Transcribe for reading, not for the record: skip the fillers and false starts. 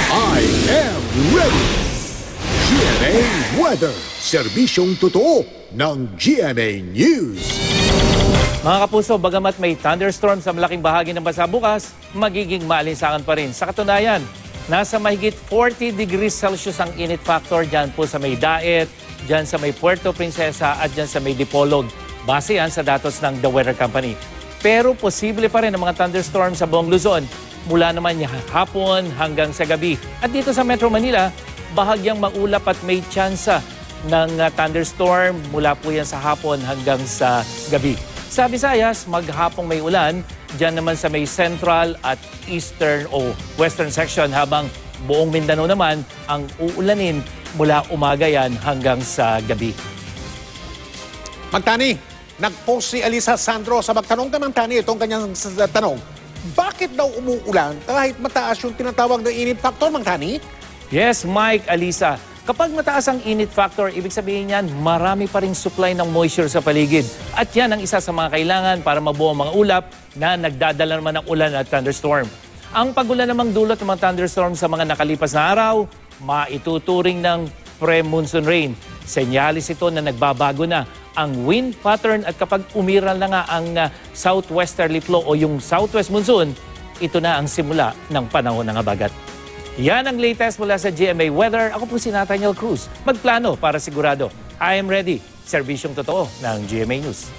I am ready! GMA Weather, serbisyong totoo ng GMA News. Mga kapuso, bagamat may thunderstorm sa malaking bahagi ng bansa bukas, magiging maalinsangan pa rin. Sa katunayan, nasa mahigit 40 degrees Celsius ang init factor dyan po sa may Daet, dyan sa may Puerto Princesa at dyan sa may Dipolog. Base yan sa datos ng The Weather Company. Pero posible pa rin ang mga thunderstorm sa buong Luzon mula naman hapon hanggang sa gabi. At dito sa Metro Manila, bahagyang maulap at may tsansa ng thunderstorm mula po yan sa hapon hanggang sa gabi. Sa Visayas, maghapong may ulan, dyan naman sa may central at eastern o western section, habang buong Mindanao naman ang uulanin mula umaga yan hanggang sa gabi. Magtani, nag-post si Alisa Sandro sa magtanong naman Tani itong kanyang tanong. Bakit daw umuulan kahit mataas yung tinatawag na init factor, Magtani? Yes, Mike, Alisa. Kapag mataas ang init factor, ibig sabihin yan, marami pa ring supply ng moisture sa paligid. At yan ang isa sa mga kailangan para mabuo ang mga ulap na nagdadala naman ng ulan at thunderstorm. Ang pagulan namang dulot ng mga thunderstorm sa mga nakalipas na araw, maituturing ng pre-monsoon rain. Senyalis ito na nagbabago na ang wind pattern, at kapag umiral na nga ang southwesterly flow o yung southwest monsoon, ito na ang simula ng panahon ng habagat. Yan ang latest mula sa GMA Weather. Ako po si Nathaniel Cruz. Magplano para sigurado. I am ready. Serbisyong totoo ng GMA News.